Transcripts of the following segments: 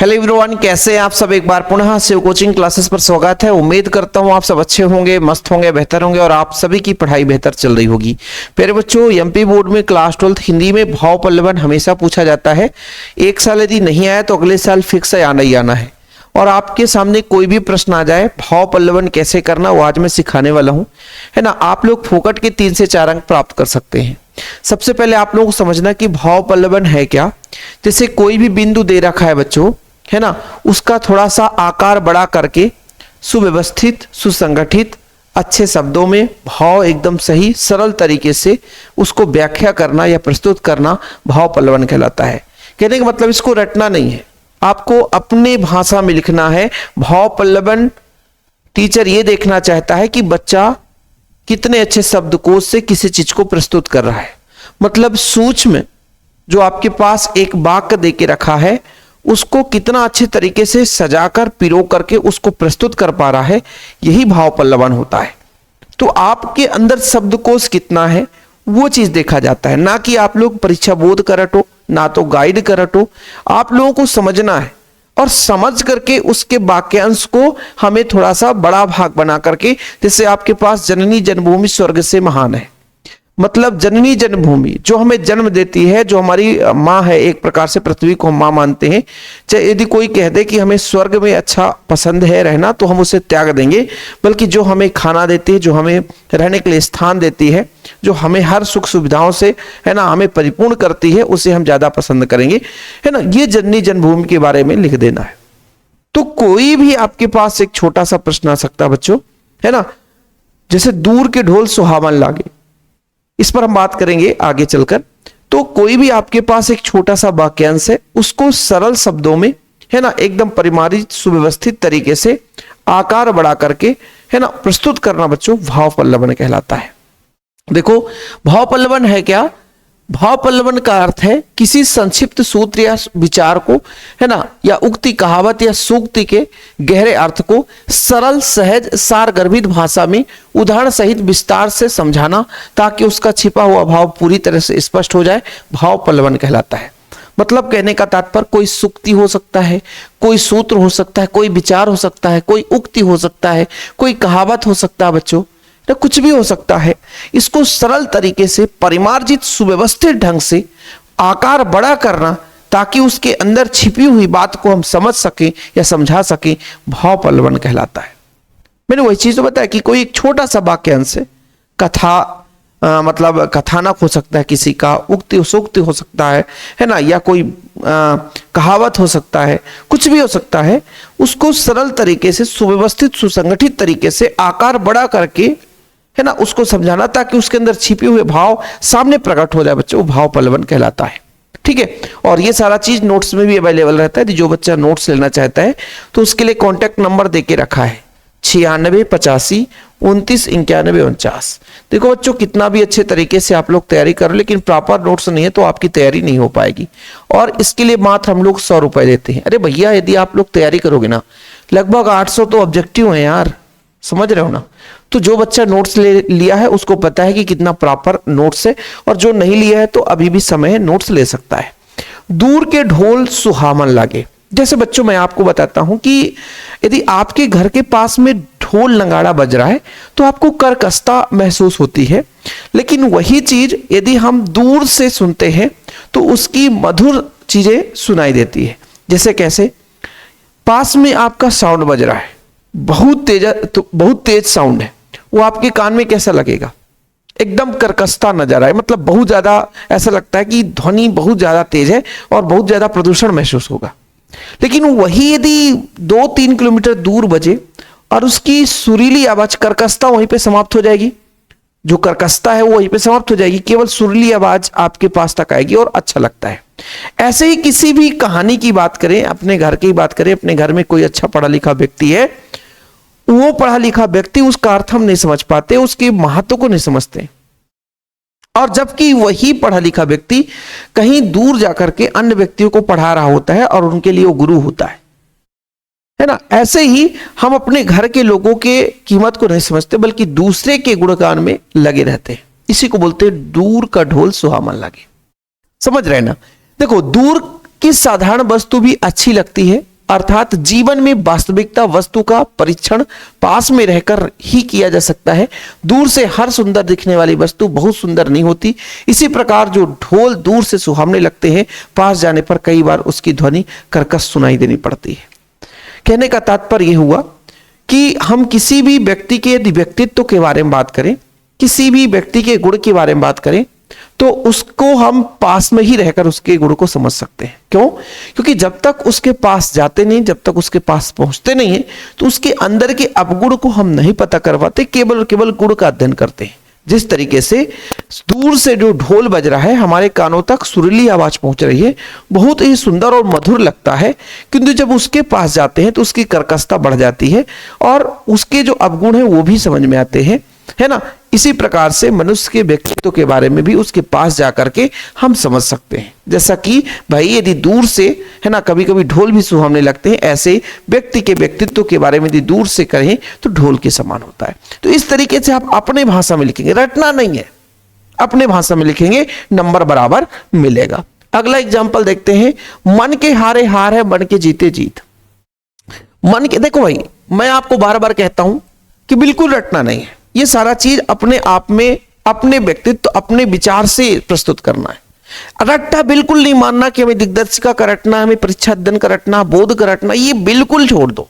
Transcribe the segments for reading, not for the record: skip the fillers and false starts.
Hello everyone, कैसे हैं आप सब। एक बार पुनः शिव कोचिंग क्लासेस पर स्वागत है। उम्मीद करता हूं आप सब अच्छे होंगे, मस्त होंगे, बेहतर होंगे और आप सभी की पढ़ाई बेहतर चल रही होगी। प्यारे बच्चों, एमपी बोर्ड में क्लास 12 हिंदी में भाव पल्लवन हमेशा पूछा जाता है। एक साल यदि नहीं आया तो अगले साल फिक्स है, आना ही आना है। और आपके सामने कोई भी प्रश्न आ जाए, भाव पल्लवन कैसे करना वो आज मैं सिखाने वाला हूं, है ना। आप लोग फोकट के 3 से 4 अंक प्राप्त कर सकते हैं। सबसे पहले आप लोगों को समझना कि भाव पल्लवन है क्या। जैसे कोई भी बिंदु दे रखा है बच्चों, है ना, उसका थोड़ा सा आकार बड़ा करके सुव्यवस्थित, सुसंगठित, अच्छे शब्दों में भाव एकदम सही सरल तरीके से उसको व्याख्या करना या प्रस्तुत करना भाव पल्लवन कहलाता है। कहने का मतलब इसको रटना नहीं है, आपको अपने भाषा में लिखना है। भाव पल्लवन टीचर ये देखना चाहता है कि बच्चा कितने अच्छे शब्दकोश से किसी चीज को प्रस्तुत कर रहा है। मतलब सूक्ष्म जो आपके पास एक वाक्य दे के रखा है उसको कितना अच्छे तरीके से सजाकर पिरो करके उसको प्रस्तुत कर पा रहा है, यही भाव पल्लवन होता है। तो आपके अंदर शब्दकोश कितना है वो चीज देखा जाता है, ना कि आप लोग परीक्षा बोध कर रटो, ना तो गाइड कर रटो। आप लोगों को समझना है और समझ करके उसके वाक्यांश को हमें थोड़ा सा बड़ा भाग बना करके, जैसे आपके पास जननी जन्मभूमि स्वर्ग से महान है। मतलब जननी जन्मभूमि जो हमें जन्म देती है, जो हमारी माँ है, एक प्रकार से पृथ्वी को हम माँ मानते हैं। चाहे यदि कोई कह दे कि हमें स्वर्ग में अच्छा पसंद है रहना तो हम उसे त्याग देंगे, बल्कि जो हमें खाना देती है, जो हमें रहने के लिए स्थान देती है, जो हमें हर सुख सुविधाओं से, है ना, हमें परिपूर्ण करती है, उसे हम ज्यादा पसंद करेंगे, है ना। ये जननी जन्मभूमि के बारे में लिख देना है। तो कोई भी आपके पास एक छोटा सा प्रश्न आ सकता है बच्चों, है ना। जैसे दूर के ढोल सुहावन लागे, इस पर हम बात करेंगे आगे चलकर। तो कोई भी आपके पास एक छोटा सा वाक्यांश है, उसको सरल शब्दों में, है ना, एकदम परिमार्जित सुव्यवस्थित तरीके से आकार बढ़ा करके, है ना, प्रस्तुत करना बच्चों भाव पल्लवन कहलाता है। देखो भाव पल्लवन है क्या। भाव पल्लवन का अर्थ है किसी संक्षिप्त सूत्र या विचार को, है ना, या उक्ति, कहावत या सूक्ति के गहरे अर्थ को सरल, सहज, सारगर्भित भाषा में उदाहरण सहित विस्तार से समझाना, ताकि उसका छिपा हुआ भाव पूरी तरह से स्पष्ट हो जाए, भाव पल्लवन कहलाता है। मतलब कहने का तात्पर्य कोई सूक्ति हो सकता है, कोई सूत्र हो सकता है, कोई विचार हो सकता है, कोई उक्ति हो सकता है, कोई कहावत हो सकता है बच्चों, तो कुछ भी हो सकता है। इसको सरल तरीके से परिमार्जित सुव्यवस्थित ढंग से आकार बड़ा करना, ताकि उसके अंदर छिपी हुई बात को हम समझ सकें या समझा सकें, भाव पल्लवन कहलाता है। मैंने वही चीज तो बताया कि कोई एक छोटा सा वाक्यांश है, कथा मतलब कथानक हो सकता है, किसी का उक्ति सूक्ति हो सकता है ना, या कोई कहावत हो सकता है, कुछ भी हो सकता है। उसको सरल तरीके से, सुव्यवस्थित, सुसंगठित तरीके से आकार बड़ा करके, है ना, उसको समझाना, ताकि उसके अंदर छिपे हुए भाव सामने प्रकट हो जाए बच्चों, वो भाव पल्लवन कहलाता है। ठीक है। और ये सारा चीज नोट्स में भी अवेलेबल रहता है। जो बच्चा नोट्स लेना चाहता है तो उसके लिए कॉन्टैक्ट नंबर देके रखा है 9685 29 91 49। देखो बच्चों, कितना भी अच्छे तरीके से आप लोग तैयारी करो, लेकिन प्रॉपर नोट्स नहीं है तो आपकी तैयारी नहीं हो पाएगी। और इसके लिए मात्र हम लोग 100 रुपए देते हैं। अरे भैया, यदि आप लोग तैयारी करोगे ना, लगभग 800 तो ऑब्जेक्टिव है यार, समझ रहे हो ना। तो जो बच्चा नोट्स ले लिया है उसको पता है कि कितना प्रॉपर नोट्स है, और जो नहीं लिया है तो अभी भी समय है, नोट्स ले सकता है। दूर के ढोल सुहावन लागे। जैसे बच्चों मैं आपको बताता हूं कि यदि आपके घर के पास में ढोल नगाड़ा बज रहा है तो आपको कर्कशता महसूस होती है, लेकिन वही चीज यदि हम दूर से सुनते हैं तो उसकी मधुर चीजें सुनाई देती है। जैसे कैसे, पास में आपका साउंड बज रहा है, बहुत तेज साउंड है, वो आपके कान में कैसा लगेगा, एकदम कर्कशता नजर आए, मतलब बहुत ज्यादा ऐसा लगता है कि ध्वनि बहुत ज्यादा तेज है और बहुत ज्यादा प्रदूषण महसूस होगा। लेकिन वही यदि 2-3 किलोमीटर दूर बजे और उसकी सुरीली आवाज, कर्कशता वहीं पे समाप्त हो जाएगी, जो कर्कशता है वो वहीं पे समाप्त हो जाएगी, केवल सुरीली आवाज आपके पास तक आएगी और अच्छा लगता है। ऐसे ही किसी भी कहानी की बात करें, अपने घर की बात करें, अपने घर में कोई अच्छा पढ़ा लिखा व्यक्ति है, वो पढ़ा लिखा व्यक्ति उसका अर्थ हम नहीं समझ पाते, उसके महत्व को नहीं समझते, और जबकि वही पढ़ा लिखा व्यक्ति कहीं दूर जाकर के अन्य व्यक्तियों को पढ़ा रहा होता है और उनके लिए वो गुरु होता है ना। ऐसे ही हम अपने घर के लोगों के कीमत को नहीं समझते, बल्कि दूसरे के गुणगान में लगे रहते हैं। इसी को बोलते हैं दूर का ढोल सुहावन लागे। समझ रहे ना। देखो, दूर की साधारण वस्तु भी अच्छी लगती है, अर्थात जीवन में वास्तविकता वस्तु का परीक्षण पास में रहकर ही किया जा सकता है। दूर से हर सुंदर दिखने वाली वस्तु बहुत सुंदर नहीं होती। इसी प्रकार जो ढोल दूर से सुहावने लगते हैं, पास जाने पर कई बार उसकी ध्वनि कर्कश सुनाई देनी पड़ती है। कहने का तात्पर्य यह हुआ कि हम किसी भी व्यक्ति के यदि व्यक्तित्व के बारे में बात करें, किसी भी व्यक्ति के गुण के बारे में बात करें, तो उसको हम पास में ही रहकर उसके गुण को समझ सकते हैं। क्यों? क्योंकि जब तक उसके पास जाते नहीं, जब तक उसके पास पहुंचते नहीं है, तो उसके अंदर के अवगुण को हम नहीं पता कर पाते, केवल और केवल गुण का अध्ययन करते हैं। जिस तरीके से दूर से जो ढोल बज रहा है, हमारे कानों तक सुरीली आवाज पहुंच रही है, बहुत ही सुंदर और मधुर लगता है, किंतु जब उसके पास जाते हैं तो उसकी कर्कशता बढ़ जाती है और उसके जो अवगुण है वो भी समझ में आते हैं, है ना। इसी प्रकार से मनुष्य के व्यक्तित्व के बारे में भी उसके पास जाकर के हम समझ सकते हैं। जैसा कि भाई यदि दूर से, है ना, कभी कभी ढोल भी सुहावने लगते हैं, ऐसे व्यक्ति के व्यक्तित्व के बारे में यदि दूर से कहें तो ढोल के समान होता है। तो इस तरीके से आप अपने भाषा में लिखेंगे, रटना नहीं है, अपने भाषा में लिखेंगे, नंबर बराबर मिलेगा। अगला एग्जाम्पल देखते हैं। मन के हारे हार है, मन के जीते जीत। मन के, देखो भाई, मैं आपको बार बार कहता हूं कि बिल्कुल रटना नहीं है। ये सारा चीज अपने आप में अपने व्यक्तित्व, अपने विचार से प्रस्तुत करना है। रट्टा बिल्कुल नहीं मानना कि हमें दिग्दर्शिका का रटना, हमें परीक्षा अध्ययन का रटना, बोध का रटना, ये बिल्कुल छोड़ दो।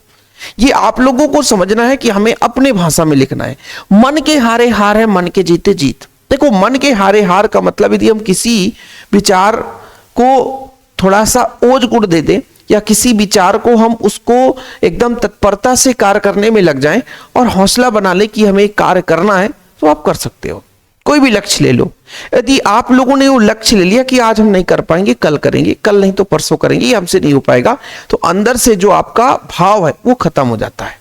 ये आप लोगों को समझना है कि हमें अपने भाषा में लिखना है। मन के हारे हार है, मन के जीते जीत। देखो, मन के हारे हार का मतलब यदि हम किसी विचार को थोड़ा सा ओज गुड़ दे दें या किसी विचार को हम उसको एकदम तत्परता से कार्य करने में लग जाएं और हौसला बना ले कि हमें कार्य करना है, तो आप कर सकते हो। कोई भी लक्ष्य ले लो। यदि आप लोगों ने वो लक्ष्य ले लिया कि आज हम नहीं कर पाएंगे, कल करेंगे, कल नहीं तो परसों करेंगे, ये हमसे नहीं हो पाएगा, तो अंदर से जो आपका भाव है वो खत्म हो जाता है।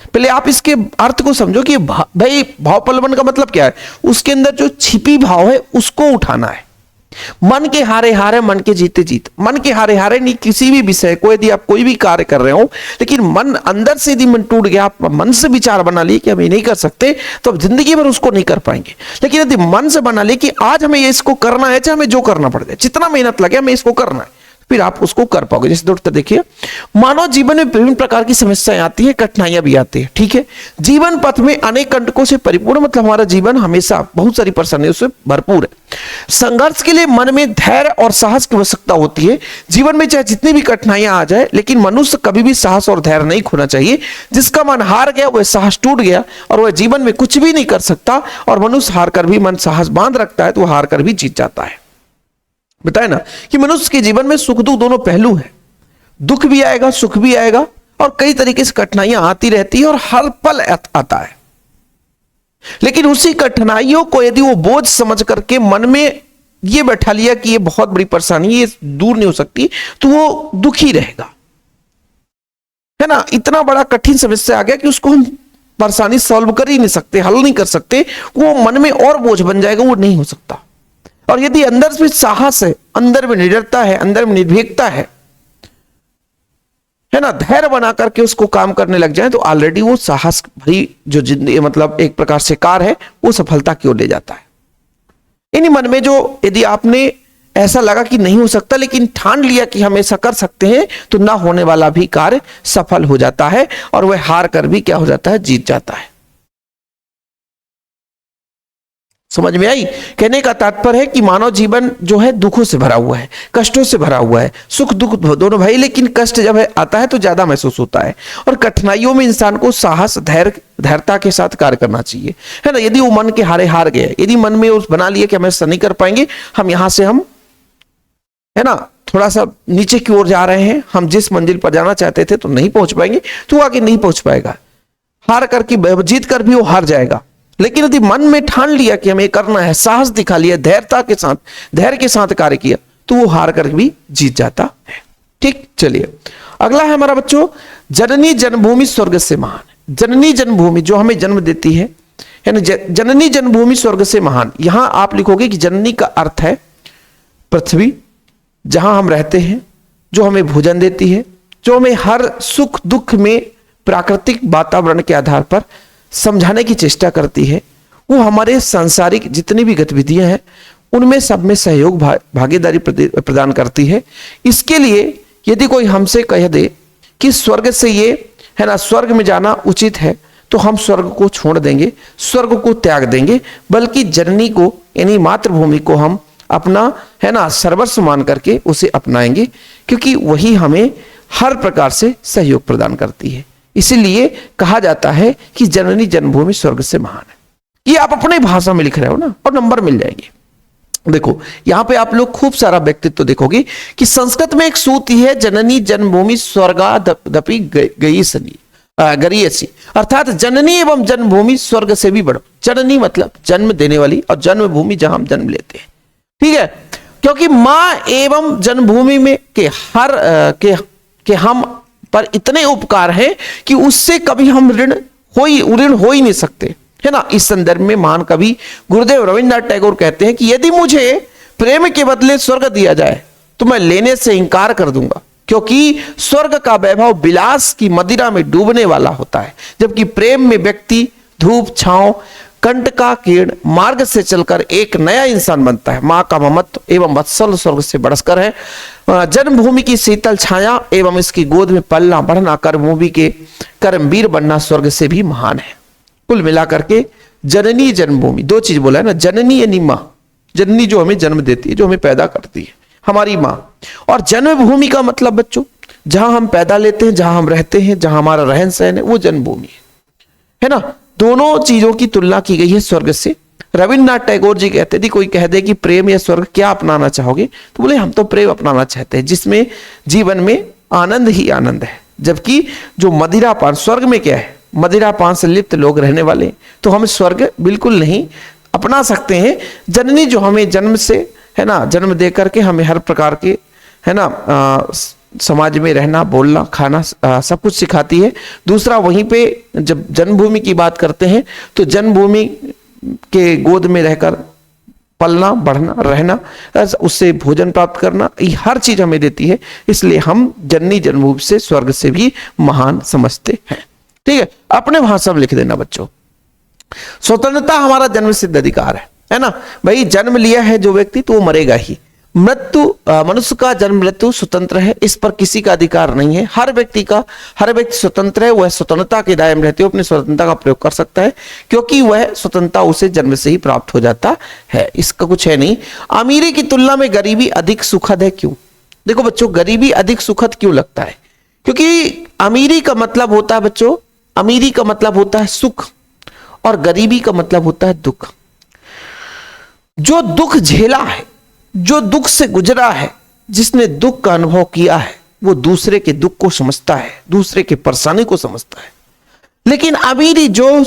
पहले आप इसके अर्थ को समझो कि भाई भाव प्रबंधन का मतलब क्या है। उसके अंदर जो छिपी भाव है उसको उठाना है। मन के हारे हारे, मन के जीते जीत। मन के हारे हारे नहीं, किसी भी विषय को यदि आप कोई भी कार्य कर रहे हो, लेकिन मन अंदर से यदि मन टूट गया, आप मन से विचार बना लिए कि हम ये नहीं कर सकते, तो आप जिंदगी भर उसको नहीं कर पाएंगे। लेकिन यदि मन से बना ले कि आज हमें ये इसको करना है, चाहे हमें जो करना पड़ जाए, जितना मेहनत लगे हमें इसको करना है, फिर आप उसको कर पाओगे। जैसे दोस्तों देखिए, मानव जीवन में विभिन्न प्रकार की समस्याएं आती है, कठिनाइयां भी आती है, ठीक है। जीवन पथ में अनेक कंटकों से परिपूर्ण, मतलब हमारा जीवन हमेशा बहुत सारी परेशानियों से भरपूर है। संघर्ष के लिए मन में धैर्य और साहस की आवश्यकता होती है। जीवन में चाहे जितनी भी कठिनाइयां आ जाए, लेकिन मनुष्य कभी भी साहस और धैर्य नहीं खोना चाहिए। जिसका मन हार गया, वह साहस टूट गया और वह जीवन में कुछ भी नहीं कर सकता। और मनुष्य हार कर भी मन साहस बांध रखता है तो वह हार कर भी जीत जाता है। बताए ना कि मनुष्य के जीवन में सुख दुख दोनों पहलू है। दुख भी आएगा, सुख भी आएगा, और कई तरीके से कठिनाइयां आती रहती है और हर पल आता है। लेकिन उसी कठिनाइयों को यदि वो बोझ समझ करके मन में ये बैठा लिया कि ये बहुत बड़ी परेशानी, ये दूर नहीं हो सकती, तो वो दुखी रहेगा, है ना। इतना बड़ा कठिन समस्या आ गया कि उसको हम परेशानी सॉल्व कर ही नहीं सकते, हल नहीं कर सकते, वो मन में और बोझ बन जाएगा, वो नहीं हो सकता। और यदि अंदर से साहस है, अंदर में निडरता है, अंदर में निर्भीकता है ना, धैर्य बना करके उसको काम करने लग जाए, तो ऑलरेडी वो साहस भरी जो जिंदगी, मतलब एक प्रकार से कार है, वो सफलता की ओर ले जाता है। इन्हीं मन में जो यदि आपने ऐसा लगा कि नहीं हो सकता, लेकिन ठान लिया कि हम ऐसा कर सकते हैं, तो ना होने वाला भी कार्य सफल हो जाता है और वह हार कर भी क्या हो जाता है, जीत जाता है। समझ में आई? कहने का तात्पर्य है कि मानव जीवन जो है दुखों से भरा हुआ है, कष्टों से भरा हुआ है, सुख दुख दोनों भाई, लेकिन कष्ट जब आता है तो ज्यादा महसूस होता है। और कठिनाइयों में इंसान को साहस, धैर्यता के साथ कार्य करना चाहिए, है ना। यदि वो मन के हारे हार गए, यदि मन में उस बना लिए कि हम ऐसा नहीं कर पाएंगे, हम यहां से हम, है ना, थोड़ा सा नीचे की ओर जा रहे हैं, हम जिस मंजिल पर जाना चाहते थे तो नहीं पहुंच पाएंगे, तो आगे नहीं पहुंच पाएगा। हार करके, जीत कर भी वो हार जाएगा। लेकिन यदि मन में ठान लिया कि हमें करना है, साहस दिखा लिया, धैर्य के साथ कार्य किया, तो वो हार कर भी जीत जाता है। ठीक, चलिए अगला है हमारा बच्चों, जननी जन्मभूमि स्वर्ग से महान। जननी जन्मभूमि जो हमें जन्म देती है ना, जननी जन्मभूमि स्वर्ग से महान। यहां आप लिखोगे कि जननी का अर्थ है पृथ्वी, जहां हम रहते हैं, जो हमें भोजन देती है, जो हमें हर सुख दुख में प्राकृतिक वातावरण के आधार पर समझाने की चेष्टा करती है। वो हमारे सांसारिक जितनी भी गतिविधियां हैं उनमें सब में सहयोग भागीदारी प्रदान करती है। इसके लिए यदि कोई हमसे कह दे कि स्वर्ग से ये है ना स्वर्ग में जाना उचित है, तो हम स्वर्ग को छोड़ देंगे, स्वर्ग को त्याग देंगे, बल्कि जननी को यानी मातृभूमि को हम अपना है ना सर्वस्व मान करके उसे अपनाएंगे, क्योंकि वही हमें हर प्रकार से सहयोग प्रदान करती है। इसीलिए कहा जाता है कि जननी जन्मभूमि स्वर्ग से महान है। ये आप अपने भाषा में लिख रहे हो ना, और नंबर मिल जाएंगे। देखो यहां पे आप लोग खूब सारा व्यक्तित्व देखोगे कि संस्कृत में एक सूत्र है, जननी जन्मभूमि स्वर्गादपि गरीयसी, अर्थात जननी एवं जन्मभूमि स्वर्ग से भी बड़ो। जननी मतलब जन्म देने वाली, और जन्मभूमि जहां हम जन्म लेते हैं, ठीक है, क्योंकि मां एवं जन्मभूमि में के हम पर इतने उपकार हैं कि उससे कभी हम ऋण हो ही नहीं सकते, है ना। इस संदर्भ में महान कवि गुरुदेव रविन्द्रनाथ टैगोर कहते हैं कि यदि मुझे प्रेम के बदले स्वर्ग दिया जाए तो मैं लेने से इंकार कर दूंगा, क्योंकि स्वर्ग का वैभव विलास की मदिरा में डूबने वाला होता है, जबकि प्रेम में व्यक्ति धूप छांव कंट का किरण मार्ग से चलकर एक नया इंसान बनता है। मां का ममत्व एवं वत्सल स्वर्ग से बढ़कर है। जन्मभूमि की शीतल छाया एवं इसकी गोद में पलना बढ़ना, कर्मभूमि के कर्मवीर बनना स्वर्ग से भी महान है। कुल मिलाकर के जननी जन्मभूमि, दो चीज बोला है ना, जननी यानी मां, जननी जो हमें जन्म देती है, जो हमें पैदा करती है, हमारी मां, और जन्मभूमि का मतलब बच्चों जहां हम पैदा लेते हैं, जहां हम रहते हैं, जहां हमारा रहन सहन है, वो जन्मभूमि है ना। दोनों चीजों की तुलना की गई है स्वर्ग से। रविन्द्रनाथ टैगोर जी कहते थे, कोई कह दे कि प्रेम या स्वर्ग क्या अपनाना चाहोगे, तो बोले हम तो प्रेम अपनाना चाहते हैं, जिसमें जीवन में आनंद ही आनंद है। जबकि जो मदिरापान, स्वर्ग में क्या है, मदिरापान से लिप्त लोग रहने वाले, तो हम स्वर्ग बिल्कुल नहीं अपना सकते हैं। जननी जो हमें जन्म से है ना जन्म दे करके हमें हर प्रकार के है ना समाज में रहना, बोलना, खाना सब कुछ सिखाती है। दूसरा वहीं पे जब जन्मभूमि की बात करते हैं तो जन्मभूमि के गोद में रहकर पलना बढ़ना रहना, उससे भोजन प्राप्त करना, ये हर चीज हमें देती है। इसलिए हम जननी जन्मभूमि से स्वर्ग से भी महान समझते हैं। ठीक है, अपने भाषा में लिख देना बच्चों। स्वतंत्रता हमारा जन्म सिद्ध अधिकार है ना भाई। जन्म लिया है जो व्यक्ति तो वो मरेगा ही। मृत्यु, मनुष्य का जन्म मृत्यु स्वतंत्र है, इस पर किसी का अधिकार नहीं है। हर व्यक्ति स्वतंत्र है, वह स्वतंत्रता के दायरे में रहते हुए अपनी स्वतंत्रता का प्रयोग कर सकता है, क्योंकि वह स्वतंत्रता उसे जन्म से ही प्राप्त हो जाता है, इसका कुछ है नहीं। अमीरी की तुलना में गरीबी अधिक सुखद है, क्यों? देखो बच्चों, गरीबी अधिक सुखद क्यों लगता है? क्योंकि अमीरी का मतलब होता है बच्चों, अमीरी का मतलब होता है सुख, और गरीबी का मतलब होता है दुख। जो दुख झेला है, जो दुख से गुजरा है, जिसने दुख का अनुभव किया है, वो दूसरे के दुख को समझता है, दूसरे के परेशानी को समझता है। लेकिन अमीरी जो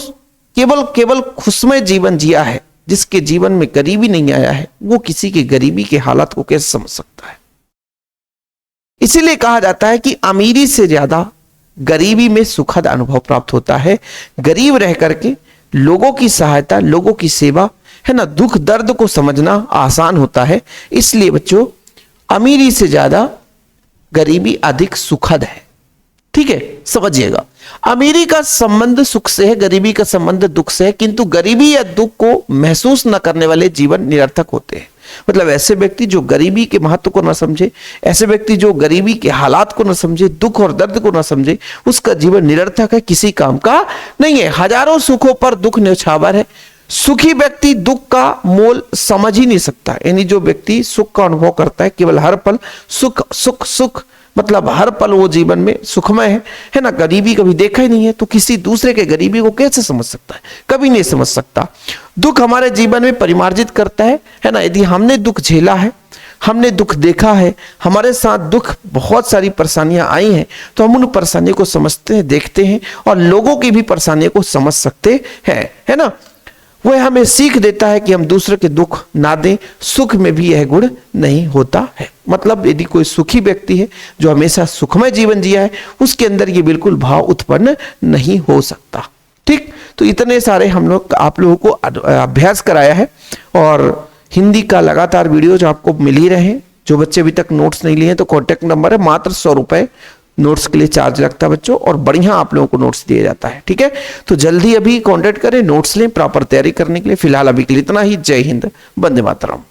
केवल खुशमय जीवन जिया है, जिसके जीवन में गरीबी नहीं आया है, वो किसी के गरीबी के हालात को कैसे समझ सकता है? इसीलिए कहा जाता है कि अमीरी से ज्यादा गरीबी में सुखद अनुभव प्राप्त होता है। गरीब रह करके लोगों की सहायता, लोगों की सेवा है ना, दुख दर्द को समझना आसान होता है। इसलिए बच्चों, अमीरी से ज्यादा गरीबी अधिक सुखद है। ठीक है, समझिएगा। अमीरी का संबंध सुख से है, गरीबी का संबंध दुख से है, किंतु गरीबी या दुख को महसूस न करने वाले जीवन निरर्थक होते हैं। मतलब ऐसे व्यक्ति जो गरीबी के महत्व को न समझे, ऐसे व्यक्ति जो गरीबी के हालात को न समझे, दुख और दर्द को न समझे, उसका जीवन निरर्थक है, किसी काम का नहीं है। हजारों सुखों पर दुख न्यौछावर है। सुखी व्यक्ति दुख का मोल समझ ही नहीं सकता। यानी जो व्यक्ति सुख का अनुभव करता है, केवल हर पल सुख सुख सुख, मतलब हर पल वो जीवन में सुखमय है ना, गरीबी कभी देखा ही नहीं है, तो किसी दूसरे के गरीबी को कैसे समझ सकता है? कभी नहीं समझ सकता। दुख हमारे जीवन में परिमार्जित करता है ना। यदि हमने दुख झेला है, हमने दुख देखा है, हमारे साथ दुख बहुत सारी परेशानियां आई हैं, तो हम उन परेशानियों को समझते हैं, देखते हैं, और लोगों की भी परेशानियों को समझ सकते हैं, है ना। वह हमें सीख देता है कि हम दूसरे के दुख ना दें। सुख में भी यह गुण नहीं होता है। मतलब यदि कोई सुखी व्यक्ति है जो हमेशा सुखमय जीवन जिया है, उसके अंदर ये बिल्कुल भाव उत्पन्न नहीं हो सकता। ठीक, तो इतने सारे हम लोग आप लोगों को अभ्यास कराया है, और हिंदी का लगातार वीडियो जो आपको मिल ही रहे हैं। जो बच्चे अभी तक नोट्स नहीं लिए हैं तो कॉन्टेक्ट नंबर है, मात्र 100 रुपए नोट्स के लिए चार्ज लगता है बच्चों, और बढ़िया आप लोगों को नोट्स दिया जाता है। ठीक है, तो जल्दी अभी कांटेक्ट करें, नोट्स लें प्रॉपर तैयारी करने के लिए। फिलहाल अभी के लिए इतना ही। जय हिंद, वंदे मातरम।